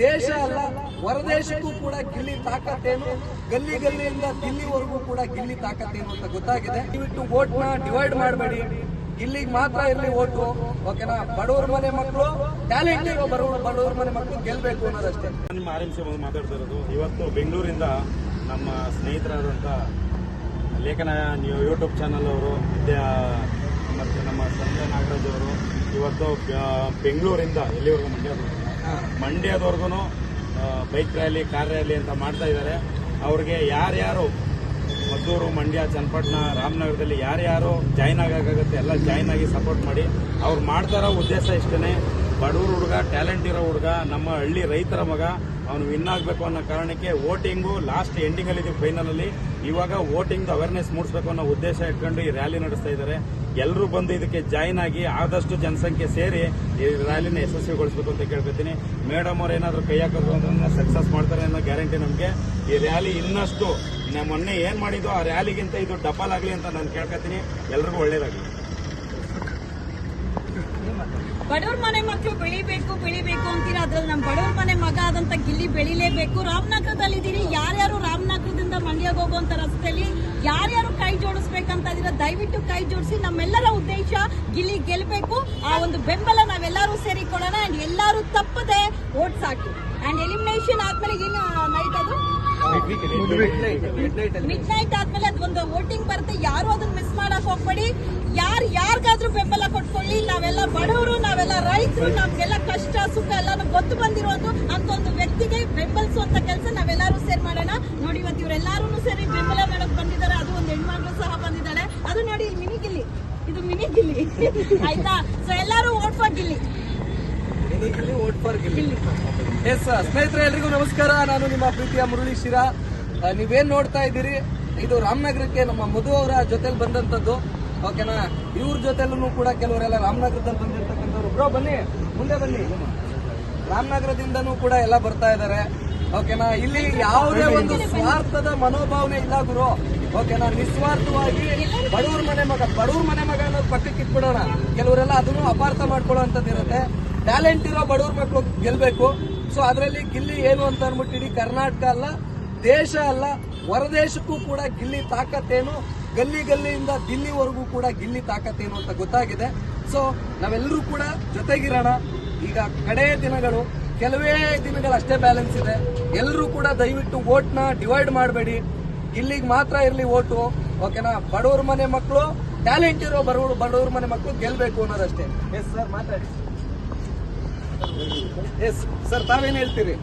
ದೇಶ ಅಲ್ಲ ಹೊರದೇಶಕ್ಕೂ ಕೂಡ ಗಿಲ್ಲಿ ತಾಕತ್ತೇನು, ಗಲ್ಲಿ ಗಲ್ಲಿಯಿಂದ ದಿಲ್ಲಿವರೆಗೂ ಕೂಡ ಗಿಲ್ಲಿ ತಾಕತ್ತೇನು ಅಂತ ಗೊತ್ತಾಗಿದೆ. ದಯವಿಟ್ಟು ವೋಟ್ನ ಡಿವೈಡ್ ಮಾಡಬೇಡಿ, ಗಿಲ್ಲಿಗೆ ಮಾತ್ರ ಇರಲಿ ವೋಟು, ಓಕೆನಾ? ಬಡವ್ರ ಮನೆ ಮಕ್ಕಳು, ಟ್ಯಾಲೆಂಟ್ ಇರೋ ಬಡವ್ರ ಮನೆ ಮಕ್ಕಳು ಗೆಲ್ಬೇಕು ಅನ್ನೋದಷ್ಟೇ. ನಿಮ್ಮ ಆರ್ಎಂಸಿ ಮಾತಾಡ್ತಾ ಇರೋದು. ಇವತ್ತು ಬೆಂಗಳೂರಿಂದ ನಮ್ಮ ಸ್ನೇಹಿತರಾದಂಥ ಲೇಖನ ಯೂಟ್ಯೂಬ್ ಚಾನಲ್ ಅವರು ಮತ್ತು ನಮ್ಮ ಸಂಜಯ್ ನಾಗರಾಜ್ ಅವರು ಇವತ್ತು ಬೆಂಗಳೂರಿಂದ ಎಲ್ಲಿವರೆಗೂ ಮಂಡ್ಯದವರೆಗೂ ಬೈಕ್ ರ್ಯಾಲಿ, ಕಾರ್ ರ್ಯಾಲಿ ಅಂತ ಮಾಡ್ತಾ ಇದ್ದಾರೆ. ಅವ್ರಿಗೆ ಯಾರ್ಯಾರು ಮದ್ದೂರು, ಮಂಡ್ಯ, ಚನ್ನಪಟ್ಟಣ, ರಾಮನಗರದಲ್ಲಿ ಯಾರ್ಯಾರು ಜಾಯ್ನ್ ಆಗೋಕ್ಕಾಗುತ್ತೆ ಎಲ್ಲ ಜಾಯ್ನ್ ಆಗಿ ಸಪೋರ್ಟ್ ಮಾಡಿ. ಅವ್ರು ಮಾಡ್ತಾರೋ ಉದ್ದೇಶ ಇಷ್ಟೇ, ಬಡವ್ರ ಹುಡುಗ, ಟ್ಯಾಲೆಂಟ್ ಇರೋ ಹುಡುಗ, ನಮ್ಮ ಹಳ್ಳಿ ರೈತರ ಮಗ, ಅವನು ವಿನ್ ಆಗಬೇಕು ಅನ್ನೋ ಕಾರಣಕ್ಕೆ ವೋಟಿಂಗು ಲಾಸ್ಟ್ ಎಂಡಿಂಗಲ್ಲಿ ಫೈನಲಲ್ಲಿ ಇವಾಗ ವೋಟಿಂಗ್ ಅವೇರ್ನೆಸ್ ಮೂಡಿಸಬೇಕು ಅನ್ನೋ ಉದ್ದೇಶ ಇಟ್ಕೊಂಡು ಈ ರ್ಯಾಲಿ ನಡೆಸ್ತಾ ಇದ್ದಾರೆ. ಎಲ್ಲರೂ ಬಂದು ಇದಕ್ಕೆ ಜಾಯ್ನ್ ಆಗಿ ಆದಷ್ಟು ಜನಸಂಖ್ಯೆ ಸೇರಿ ಈ ರ್ಯಾಲಿನ ಯಶಸ್ವಿಗೊಳಿಸಬೇಕು ಅಂತ ಕೇಳ್ಕೊತೀನಿ. ಮೇಡಮ್ ಅವ್ರು ಏನಾದರೂ ಕೈ ಹಾಕೋದು ಅದನ್ನು ಸಕ್ಸಸ್ ಮಾಡ್ತಾರೆ ಅನ್ನೋ ಗ್ಯಾರಂಟಿ ನಮಗೆ. ಈ ರ್ಯಾಲಿ ಇನ್ನಷ್ಟು ಮೊನ್ನೆ ಏನು ಮಾಡಿದ್ದು ಆ ರ್ಯಾಲಿಗಿಂತ ಇದು ಡಬಲ್ ಆಗಲಿ ಅಂತ ನಾನು ಕೇಳ್ಕೊತೀನಿ. ಎಲ್ರಿಗೂ ಒಳ್ಳೇದಾಗಲಿ. ಬಡವ್ರ ಮನೆ ಮಕ್ಕಳು ಬೆಳಿಬೇಕು ಅಂತೀರಾ, ಅದ್ರಲ್ಲಿ ನಮ್ಮ ಬಡವ್ರ ಮನೆ ಮಗ ಆದಂತ ಗಿಲ್ಲಿ ಬೆಳಿಲೇಬೇಕು. ರಾಮನಗರದಲ್ಲಿ ಇದೀರಿ, ಯಾರ್ಯಾರು ರಾಮನಗರದಿಂದ ಮಂಡ್ಯಕ್ಕೆ ಹೋಗುವಂತ ರಸ್ತೆಯಲ್ಲಿ ಯಾರ್ಯಾರು ಕೈ ಜೋಡಿಸ್ಬೇಕಂತ ಇದೀರ, ದಯವಿಟ್ಟು ಕೈ ಜೋಡಿಸಿ. ನಮ್ಮೆಲ್ಲರ ಉದ್ದೇಶ ಗಿಲ್ಲಿ ಗೆಲ್ಬೇಕು. ಆ ಒಂದು ಬೆಂಬಲ ನಾವೆಲ್ಲರೂ ಸೇರಿ ಕೊಡೋಣ. ಅಂಡ್ ಎಲ್ಲರೂ ತಪ್ಪದೆ ವೋಟ್ಸ್ ಹಾಕಿ. ಅಂಡ್ ಎಲಿಮಿನೇಷನ್ ಆದ್ಮೇಲೆ ಏನು ನೈಟ್ ಅದು ಮಿಡ್ ನೈಟ್ ಆದ್ಮೇಲೆ ಅದೊಂದು ವೋಟಿಂಗ್ ಬರುತ್ತೆ. ಯಾರು ಅದನ್ನ ಮಿಸ್ ಮಾಡಕ್ ಹೋಗ್ಬೇಡಿ. ಯಾರಿಗಾದ್ರೂ ಬೆಂಬಲ ಕೊಟ್ಕೊಳ್ಳಿ. ನಾವೆಲ್ಲ ಬಡವರು, ನಾವೆಲ್ಲ ರೈತರು, ನಮ್ಗೆಲ್ಲ ಕಷ್ಟ ಸುಖ ಎಲ್ಲಾನು ಗೊತ್ತು ಬಂದಿರೋದು ಅಂತ ಒಂದು ವ್ಯಕ್ತಿಗೆ ಬೆಂಬಲಿಸುವಂತ ಕೆಲಸ ನಾವೆಲ್ಲರೂ ಸೇರಿ ಮಾಡೋಣ. ನೋಡಿ, ಇವತ್ತು ಇವರೆಲ್ಲರೂ ಸೇರಿ ಬೆಂಬಲ ಮಾಡಕ್ ಬಂದಿದ್ದಾರೆ. ಅದು ಒಂದು ಹೆಣ್ಮಗಳು ಸಹ ಬಂದಿದ್ದಾಳೆ. ಅದು ನೋಡಿ, ಇಲ್ಲಿ ಮಿನಿ ಗಿಲ್ಲಿ, ಇದು ಮಿನಿ ಗಿಲ್ಲಿ ಆಯ್ತಾ? ಸೊ ಎಲ್ಲರೂ ವೋಟ್ ಫಾರ್ ಗಿಲ್ಲಿ. ಎಸ್ ಸ್ನೇಹಿತರೆ, ಎಲ್ರಿಗೂ ನಮಸ್ಕಾರ. ನಾನು ನಿಮ್ಮ ಪ್ರೀತಿಯ ಮುರಳಿ ಶಿರಾ. ನೀವೇನ್ ನೋಡ್ತಾ ಇದ್ದೀರಿ, ಇದು ರಾಮನಗರಕ್ಕೆ ನಮ್ಮ ಮಧು ಅವರ ಜೊತೆಲಿ ಬಂದಂತದ್ದು, ಓಕೆನಾ? ಇವ್ರ ಜೊತೆಲೂ ಕೂಡ ಕೆಲವರೆಲ್ಲ ರಾಮನಗರದಲ್ಲಿ ಬಂದಿರ್ತಕ್ಕಂಥವ್ರು. ಬ್ರೋ ಬನ್ನಿ, ಮುಂದೆ ಬನ್ನಿ. ರಾಮನಗರದಿಂದನೂ ಕೂಡ ಎಲ್ಲ ಬರ್ತಾ ಇದ್ದಾರೆ, ಓಕೆನಾ? ಇಲ್ಲಿ ಯಾವುದೇ ಒಂದು ಸ್ವಾರ್ಥದ ಮನೋಭಾವನೆ ಇಲ್ಲ ಗುರು, ಓಕೆನಾ? ನಿಸ್ವಾರ್ಥವಾಗಿ ಬಡವ್ರ ಮನೆ ಮಗ ಅನ್ನೋದು ಪಕ್ಕಕ್ಕೆ ಇಟ್ಬಿಡೋಣ. ಕೆಲವರೆಲ್ಲ ಅದನ್ನು ಅಪಾರ್ಥ ಮಾಡ್ಕೊಳ್ಳೋ ಇರುತ್ತೆ. ಟ್ಯಾಲೆಂಟ್ ಇರೋ ಬಡವ್ರ ಮಕ್ಕಳು ಗೆಲ್ಬೇಕು. ಸೊ ಅದರಲ್ಲಿ ಗಿಲ್ಲಿ ಏನು ಅಂತ ಅಂದ್ಬಿಟ್ಟು ಇಡೀ ಕರ್ನಾಟಕ ಅಲ್ಲ, ದೇಶ ಅಲ್ಲ, ಹೊರದೇಶಕ್ಕೂ ಕೂಡ ಗಿಲ್ಲಿ ತಾಕತ್ತೇನು, ಗಲ್ಲಿ ಗಲ್ಲಿಯಿಂದ ದಿಲ್ಲಿವರೆಗೂ ಕೂಡ ಗಿಲ್ಲಿ ತಾಕತ್ತೇನು ಅಂತ ಗೊತ್ತಾಗಿದೆ. ಸೊ ನಾವೆಲ್ಲರೂ ಕೂಡ ಜೊತೆಗಿರೋಣ. ಈಗ ಕಡೆ ದಿನಗಳು, ಕೆಲವೇ ದಿನಗಳಷ್ಟೇ ಬ್ಯಾಲೆನ್ಸ್ ಇದೆ. ಎಲ್ಲರೂ ಕೂಡ ದಯವಿಟ್ಟು ವೋಟ್ನ ಡಿವೈಡ್ ಮಾಡಬೇಡಿ, ಗಿಲ್ಲಿಗೆ ಮಾತ್ರ ಇರಲಿ ವೋಟು, ಓಕೆನಾ? ಬಡವ್ರ ಮನೆ ಮಕ್ಕಳು, ಟ್ಯಾಲೆಂಟ್ ಇರೋ ಬಡವ್ರ ಮನೆ ಮಕ್ಕಳು ಗೆಲ್ಬೇಕು ಅನ್ನೋದಷ್ಟೇ. ಎಸ್ ಸರ್, ಮಾತಾಡಿ. ಎಸ್ ಸರ್, ತಾವೇನ್ ಹೇಳ್ತೀರಿ?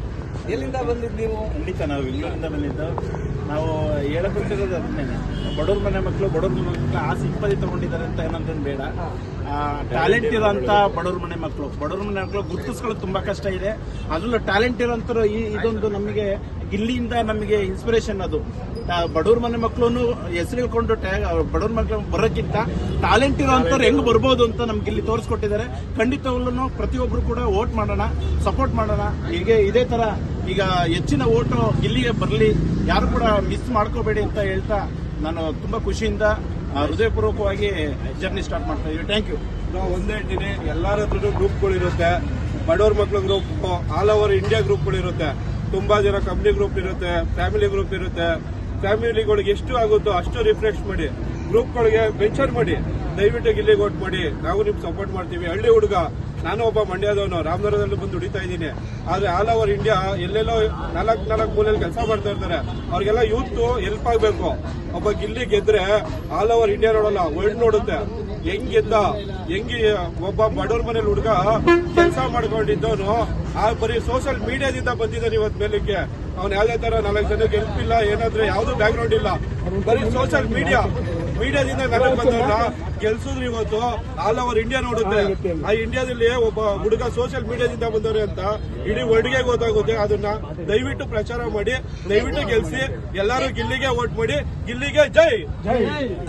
ಎಲ್ಲಿಂದ ಬಂದಿದ್ದು ನೀವು? ಖಂಡಿತ ನಾವು ಬೆಂಗಳೂರಿಂದ ಬಂದಿದ್ದು. ನಾವು ಹೇಳಕೊಟ್ಟಿರೋದು ಅದನ್ನೇ, ಬಡವ್ರ ಮನೆ ಮಕ್ಕಳು ಆಸೆ ಇಪ್ಪದಿ ತಗೊಂಡಿದ್ದಾರೆ ಅಂತ ಏನಂತಂದು ಬೇಡ. ಟ್ಯಾಲೆಂಟ್ ಇರೋಂಥ ಬಡವ್ರ ಮನೆ ಮಕ್ಕಳು ಗುರುತಿಸ್ಕೊಳ್ಳೋದು ತುಂಬಾ ಕಷ್ಟ ಇದೆ. ಅದರಲ್ಲೂ ಟ್ಯಾಲೆಂಟ್ ಇರೋಂಥವ್ರು ಇದೊಂದು ನಮಗೆ ಗಿಲ್ಲಿಯಿಂದ ನಮಗೆ ಇನ್ಸ್ಪಿರೇಷನ್. ಅದು ಬಡವ್ರ ಮನೆ ಮಕ್ಕಳು ಹೆಸರು ಹೇಳ್ಕೊಂಡು ಬಡವ್ರ ಮಕ್ಕಳು ಬರೋಕ್ಕಿಂತ ಟ್ಯಾಲೆಂಟ್ ಇರೋಂಥವ್ರು ಹೆಂಗ್ ಬರ್ಬೋದು ಅಂತ ನಮ್ಗೆ ಇಲ್ಲಿ ತೋರಿಸ್ಕೊಟ್ಟಿದ್ದಾರೆ. ಖಂಡಿತವಲ್ಲೂ ಪ್ರತಿಯೊಬ್ರು ಕೂಡ ವೋಟ್ ಮಾಡೋಣ, ಸಪೋರ್ಟ್ ಮಾಡೋಣ. ಹೀಗೆ ಇದೇ ತರ ಈಗ ಹೆಚ್ಚಿನ ವೋಟು ಗಿಲ್ಲಿಗೆ ಬರಲಿ, ಯಾರು ಕೂಡ ಮಿಸ್ ಮಾಡ್ಕೋಬೇಡಿ ಅಂತ ಹೇಳ್ತಾ ನಾನು ತುಂಬಾ ಖುಷಿಯಿಂದ ಹೃದಯಪೂರ್ವಕವಾಗಿ ಜರ್ನಿ ಸ್ಟಾರ್ಟ್ ಮಾಡ್ತಾ ಇದ್ದೀವಿ. Thank you. ನಾವು ಒಂದೇ ಹೇಳ್ತೀನಿ, ಎಲ್ಲರ ಹತ್ರನೂ ಗ್ರೂಪ್ಗಳಿರುತ್ತೆ. ಬಡವ್ರ ಮಕ್ಳು ಗ್ರೂಪ್, ಆಲ್ ಓವರ್ ಇಂಡಿಯಾ ಗ್ರೂಪ್ಗಳಿರುತ್ತೆ. ತುಂಬಾ ಜನ ಕಂಪ್ನಿ ಗ್ರೂಪ್ ಇರುತ್ತೆ, ಫ್ಯಾಮಿಲಿ ಗ್ರೂಪ್ ಇರುತ್ತೆ. ಫ್ಯಾಮಿಲಿಗಳಿಗೆ ಎಷ್ಟು ಆಗುತ್ತೋ ಅಷ್ಟು ರಿಫ್ರೆಶ್ ಮಾಡಿ, ಗ್ರೂಪ್ಗಳಿಗೆ ಮೆನ್ಷನ್ ಮಾಡಿ. ದಯವಿಟ್ಟು ಗಿಲ್ಲಿಗೆ ವೋಟ್ ಮಾಡಿ, ನಾವು ನಿಮ್ಗೆ ಸಪೋರ್ಟ್ ಮಾಡ್ತೀವಿ. ಹಳ್ಳಿ ಹುಡುಗ, ನಾನು ಒಬ್ಬ ಮಂಡ್ಯದವನು, ರಾಮನಗರದಲ್ಲಿ ಬಂದು ದುಡಿತಾ ಇದ್ದೀನಿ. ಆದ್ರೆ ಆಲ್ ಓವರ್ ಇಂಡಿಯಾ ಎಲ್ಲೆಲ್ಲೋ ನಾಲ್ಕು ಮೂಲೆಯಲ್ಲಿ ಕೆಲಸ ಮಾಡ್ತಾ ಇರ್ತಾರೆ. ಅವ್ರಿಗೆಲ್ಲ ಯೂತ್ ಹೆಲ್ಪ್ ಆಗಬೇಕು. ಒಬ್ಬ ಗಿಲ್ಲಿ ಗೆದ್ರೆ ಆಲ್ ಓವರ್ ಇಂಡಿಯಾ ನೋಡಲ್ಲ, ವರ್ಲ್ಡ್ ನೋಡುತ್ತೆ. ಹೆಂಗಿದ್ದ ಒಬ್ಬ ಬಡವ್ರ ಮನೇಲಿ ಹುಡುಗ ಕೆಲಸ ಮಾಡ್ಕೊಂಡಿದ್ದವನು ಆ ಬರೀ ಸೋಷಿಯಲ್ ಮೀಡಿಯಾದಿಂದ ಬಂದಿದ್ದಾನೆ ಇವತ್ತು ಮೇಲಕ್ಕೆ. ಅವ್ನು ಯಾವುದೇ ತರ 4 ಜನಕ್ಕೆ ಹೆಲ್ಪ್ ಇಲ್ಲ, ಏನಾದ್ರೆ ಯಾವ್ದು ಬ್ಯಾಕ್ ಗ್ರೌಂಡ್ ಇಲ್ಲ, ಬರೀ ಸೋಷಿಯಲ್ ಮೀಡಿಯಾದಿಂದ ನನಗೆ ಬಂದವನ್ನ ಗೆಲ್ಸಿದ್ರು. ಇವತ್ತು ಆಲ್ ಓವರ್ ಇಂಡಿಯಾ ನೋಡುತ್ತೆ. ಆ ಇಂಡಿಯಾದಲ್ಲಿ ಒಬ್ಬ ಹುಡುಗ ಸೋಷಿಯಲ್ ಮೀಡಿಯಾದಿಂದ ಬಂದವ್ರೆ ಅಂತ ಇಡೀ ವರ್ಲ್ಡ್ಗೆ ಗೊತ್ತಾಗುತ್ತೆ. ಅದನ್ನ ದಯವಿಟ್ಟು ಪ್ರಚಾರ ಮಾಡಿ, ದಯವಿಟ್ಟು ಗೆಲ್ಸಿ. ಎಲ್ಲರೂ ಗಿಲ್ಲಿಗೆ ವೋಟ್ ಮಾಡಿ. ಗಿಲ್ಲಿಗೆ ಜೈ.